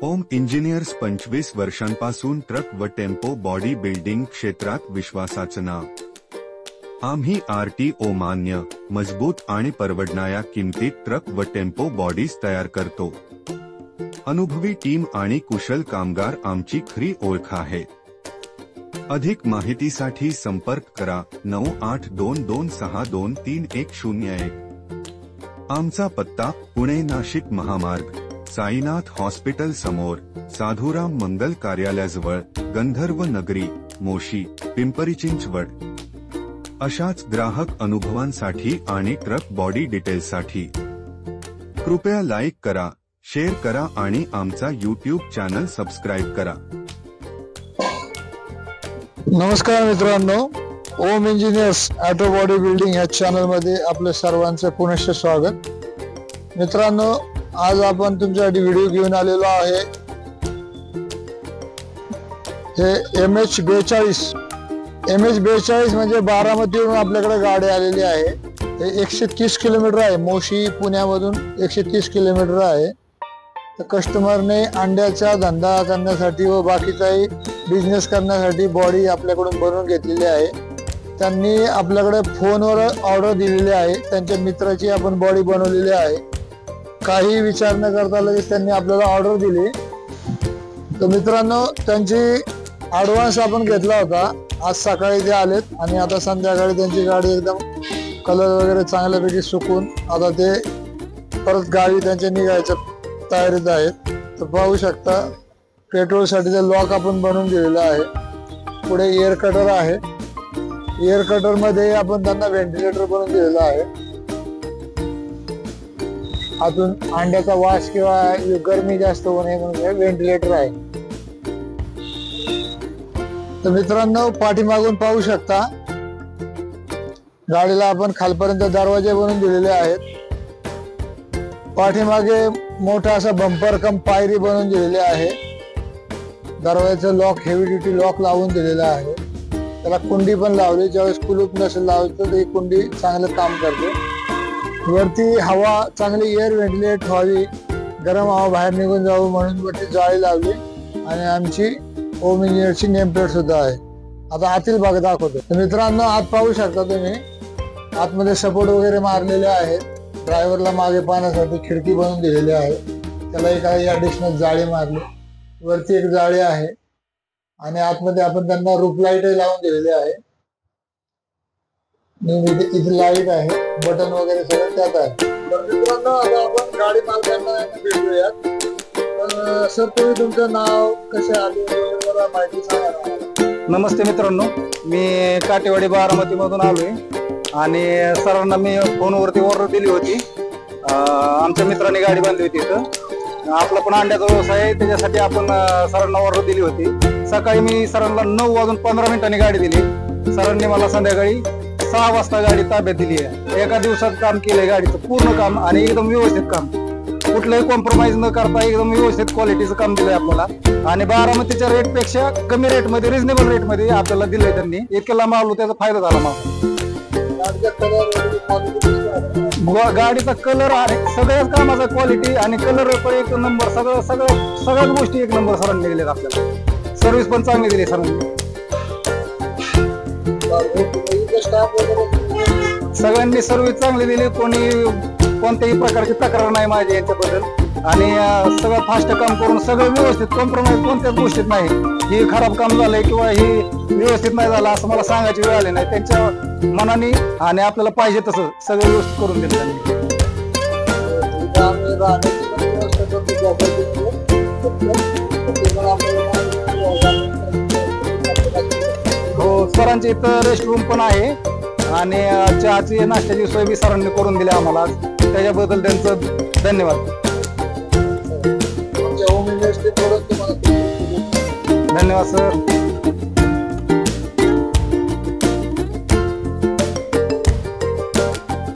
ओम engineers 25 वर्षांपासून truck व tempo body building क्षेत्रात विश्वासाचं नाव। आम्ही RTO मान्य, मजबूत आणि परवडणाऱ्या किमतीत ट्रक व टेम्पो बॉडीज तयार करतो। अनुभवी टीम आणि कुशल कामगार आमची खरी ओळख आहे। अधिक माहितीसाठी संपर्क करा 9822623101। आमचा पत्ता पुणे नाशिक महामार्ग, साईनाथ हॉस्पिटल समोर, साधुराम मंगल कार्यालयाजवळ, गंधर्व नगरी, मोशी, पिंपरी चिंचवड। अशाच ग्राहक अनुभवांसाठी आणि ट्रक बॉडी डिटेल्ससाठी कृपया लाईक करा, शेअर करा आणि आमचा YouTube चॅनल सबस्क्राइब करा। नमस्कार मित्रांनो, ओम इंजिनियर्स ऑटो बॉडी बिल्डिंग या चॅनल मध्ये आपले सर्वांचे पुनश्च स्वागत। मित्रांनो, आज आपण तुमच्यासाठी व्हिडिओ घेऊन आलेलो आहे। हे MH42 म्हणजे बारामतीवरून आपल्याकडे गाडी आलेली आहे। हे 130 किलोमीटर आहे, मोशी पुण्यामधून 130 किलोमीटर आहे। तर कस्टमरने अंड्याचा धंदा करण्यासाठी व बाकीचाही बिझनेस करण्यासाठी बॉडी आपल्याकडून बनवून घेतलेली आहे। त्यांनी आपल्याकडे फोनवर ऑर्डर दिलेली आहे, त्यांच्या मित्राची आपण बॉडी बनवलेली आहे। काही विचार न करता लगेच त्यांनी आपल्याला ऑर्डर दिली। तर मित्रांनो, त्यांची ॲडव्हान्स आपण घेतला होता। आज सकाळी ते आलेत आणि आता संध्याकाळी त्यांची गाडी एकदम कलर वगैरे चांगल्यापैकी सुकून आता ते परत गाडी त्यांच्या निघायच्या तयारीत आहेत। तर पाहू शकता, पेट्रोलसाठीचा लॉक आपण बनवून दिलेला आहे। पुढे एअर कटर आहे, एअर कटर मध्ये आपण त्यांना व्हेंटिलेटर बनवून दिलेला आहे। अजून अंड्याचा वास किंवा गरमी जास्त होऊ नये म्हणून व्हेंटिलेटर आहे। तर मित्रांनो, पाठीमागून पाहू शकता, गाडीला आपण खालपर्यंत दरवाजे बनवून दिलेले आहेत। पाठीमागे मोठा असा बंपर कम पायरी बनवून दिलेली आहे। दरवाजाचं लॉक हेवी ड्युटी लॉक लावून दिलेला आहे। त्याला कुंडी पण लावली, ज्यावेळेस कुलूप नसेल लावायचं तर ही कुंडी चांगलं काम करते। वरती हवा चांगली एअर व्हेंटिलेट व्हावी, गरम हवा बाहेर निघून जावं म्हणून वरती जाळी लावली आणि आमची ओम इंजिनियरची नेम प्लेट सुद्धा आहे। आता आतील भाग दाखवतो। तर मित्रांनो, आत पाहू शकता तुम्ही, आतमध्ये सपोर्ट वगैरे मारलेले आहेत। ड्रायव्हरला मागे पाहण्यासाठी खिडकी बनवून दिलेली आहे, त्याला एक ॲडिशनल जाळी मारली। वरती एक जाळी आहे आणि आतमध्ये आपण त्यांना रूफ लाईट लावून दिलेली आहे। इथे लाईट आहे, बटन वगैरे सगळं त्यात आहे। तर मित्रांनो, आता आपण गाडी मालकांना भेटूयात। पण सर, तुम्ही तुमचं नाव, कसे आले वगैरे माहिती सांगा। नमस्ते मित्रांनो, मी काटेवाडी बारामती मधून आलोय आणि सरांना मी फोनवरती ऑर्डर दिली होती। आमच्या मित्रांनी गाडी बांधली होती। इथं आपला पण अंड्याचा व्यवसाय आहे, त्याच्यासाठी आपण सरांना ऑर्डर दिली होती। सकाळी मी सरांना 9:15 गाडी दिली। सरांनी मला संध्याकाळी 6 वाजता गाडी ताब्यात दिली आहे। एका दिवसात काम केलंय गाडीचं पूर्ण काम आणि एकदम व्यवस्थित काम, कुठलंही कॉम्प्रोमाइज न करता एकदम व्यवस्थित क्वालिटीचं काम दिलंय आपल्याला। आणि बारामतीच्या रेट पेक्षा कमी रेट मध्ये, रिजनेबल रेट मध्ये आपल्याला दिलंय त्यांनी। इतक्या लांब आलो, त्याचा फायदा झाला मला। गाडीचा कलर आहे, सगळ्याच कामाचा क्वालिटी आणि कलर पण एक नंबर, सगळ्याच गोष्टी एक नंबर सरांनी दिलेत आपल्याला। सर्व्हिस पण चांगली दिली सरांनी। सगळ्यांनी सर्व्हिस चांगली दिली, कोणत्याही प्रकारची तक्रार नाही माझी यांच्याबद्दल। आणि सगळं फास्ट काम करून सगळं व्यवस्थित, कॉम्प्रोमाइज कोणत्याच गोष्टीत नाही। ही खराब काम झालंय किंवा ही व्यवस्थित नाही झालं असं मला सांगायची वेळ आली नाही। त्यांच्या मनाने आणि आपल्याला पाहिजे तसं सगळं व्यवस्थित करून दिलं त्यांनी। हो, सरांच्या इथं रेस्टरूम पण आहे आणि चहाची, नाश्त्याची सोय बी सरांनी करून दिली आम्हाला। त्याच्याबद्दल त्यांचं धन्यवाद। धन्यवाद सर।